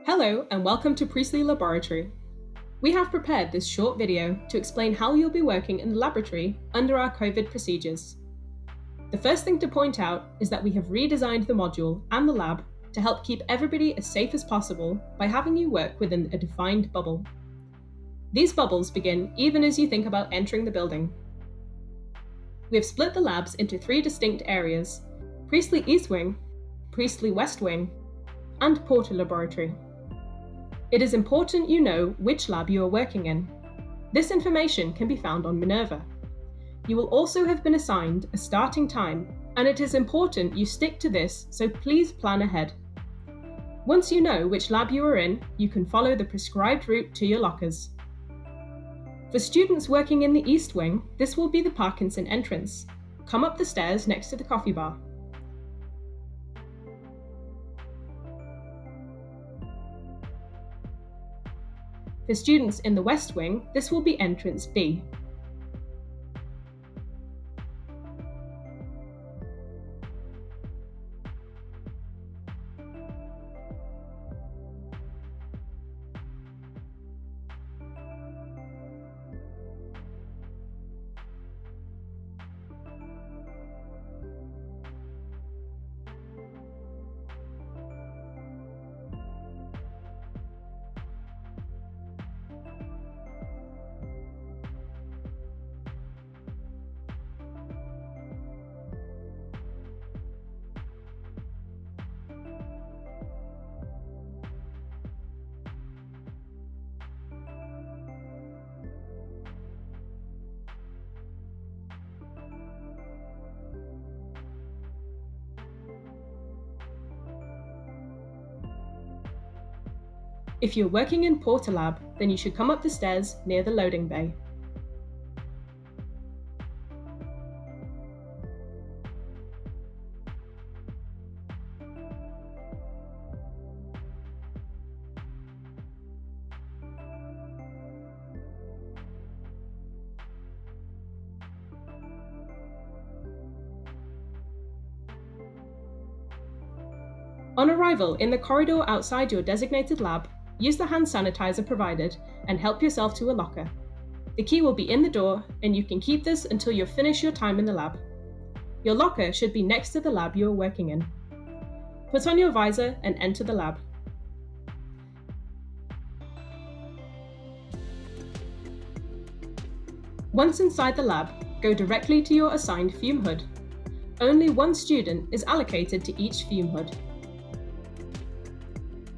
Hello and welcome to Priestley Laboratory. We have prepared this short video to explain how you'll be working in the laboratory under our COVID procedures. The first thing to point out is that we have redesigned the module and the lab to help keep everybody as safe as possible by having you work within a defined bubble. These bubbles begin even as you think about entering the building. We have split the labs into three distinct areas: Priestley East Wing, Priestley West Wing, and Porter Laboratory. It is important you know which lab you are working in. This information can be found on Minerva. You will also have been assigned a starting time, and it is important you stick to this, so please plan ahead. Once you know which lab you are in, you can follow the prescribed route to your lockers. For students working in the East Wing, this will be the Parkinson entrance. Come up the stairs next to the coffee bar. For students in the West Wing, this will be entrance B. If you're working in Porter Lab, then you should come up the stairs near the loading bay. On arrival in the corridor outside your designated lab, use the hand sanitizer provided and help yourself to a locker. The key will be in the door, and you can keep this until you finish your time in the lab. Your locker should be next to the lab you are working in. Put on your visor and enter the lab. Once inside the lab, go directly to your assigned fume hood. Only one student is allocated to each fume hood.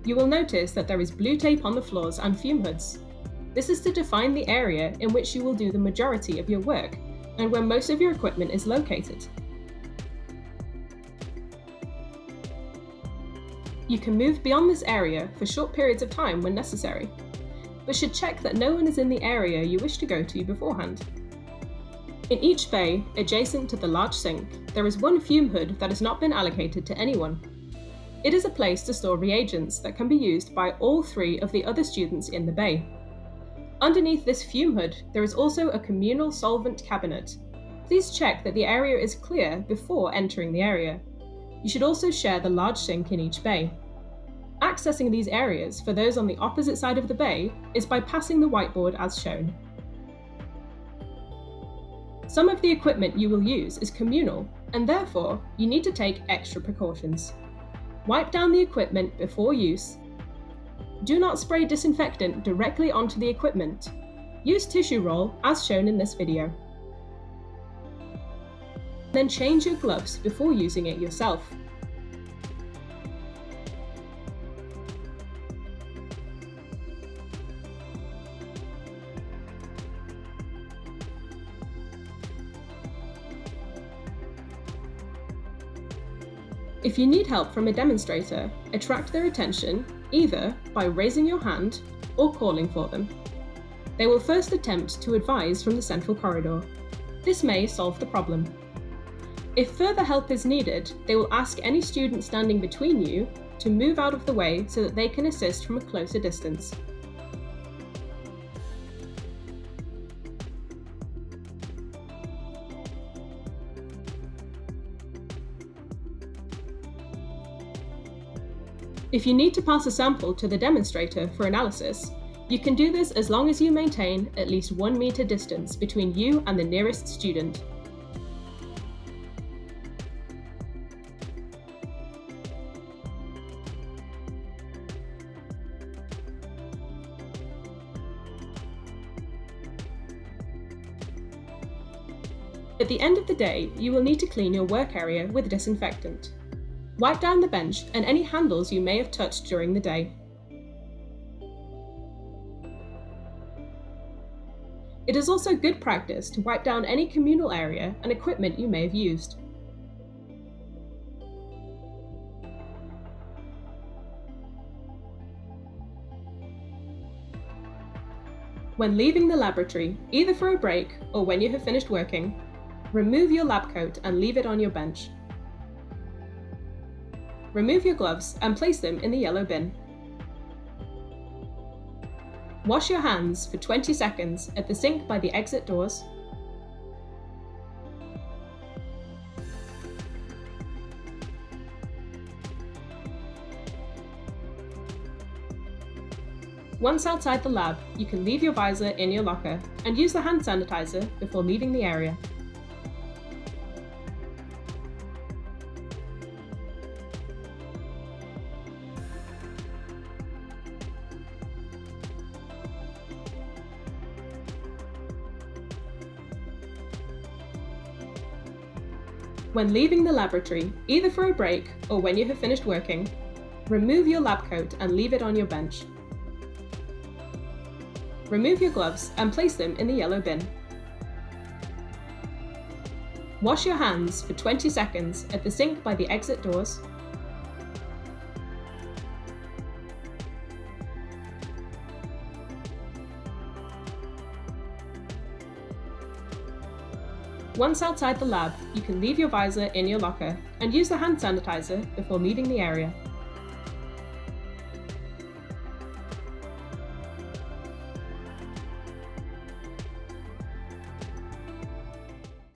You will notice that there is blue tape on the floors and fume hoods. This is to define the area in which you will do the majority of your work and where most of your equipment is located. You can move beyond this area for short periods of time when necessary, but should check that no one is in the area you wish to go to beforehand. In each bay, adjacent to the large sink, there is one fume hood that has not been allocated to anyone. It is a place to store reagents that can be used by all three of the other students in the bay. Underneath this fume hood, there is also a communal solvent cabinet. Please check that the area is clear before entering the area. You should also share the large sink in each bay. Accessing these areas for those on the opposite side of the bay is by passing the whiteboard as shown. Some of the equipment you will use is communal, and therefore you need to take extra precautions. Wipe down the equipment before use. Do not spray disinfectant directly onto the equipment. Use tissue roll as shown in this video. Then change your gloves before using it yourself. If you need help from a demonstrator, attract their attention either by raising your hand or calling for them. They will first attempt to advise from the central corridor. This may solve the problem. If further help is needed, they will ask any student standing between you to move out of the way so that they can assist from a closer distance. If you need to pass a sample to the demonstrator for analysis, you can do this as long as you maintain at least 1 meter distance between you and the nearest student. At the end of the day, you will need to clean your work area with disinfectant. Wipe down the bench and any handles you may have touched during the day. It is also good practice to wipe down any communal area and equipment you may have used. When leaving the laboratory, either for a break or when you have finished working, remove your lab coat and leave it on your bench. Remove your gloves and place them in the yellow bin. Wash your hands for 20 seconds at the sink by the exit doors. Once outside the lab, you can leave your visor in your locker and use the hand sanitizer before leaving the area. When leaving the laboratory, either for a break or when you have finished working, remove your lab coat and leave it on your bench. Remove your gloves and place them in the yellow bin. Wash your hands for 20 seconds at the sink by the exit doors. Once outside the lab, you can leave your visor in your locker and use the hand sanitizer before leaving the area.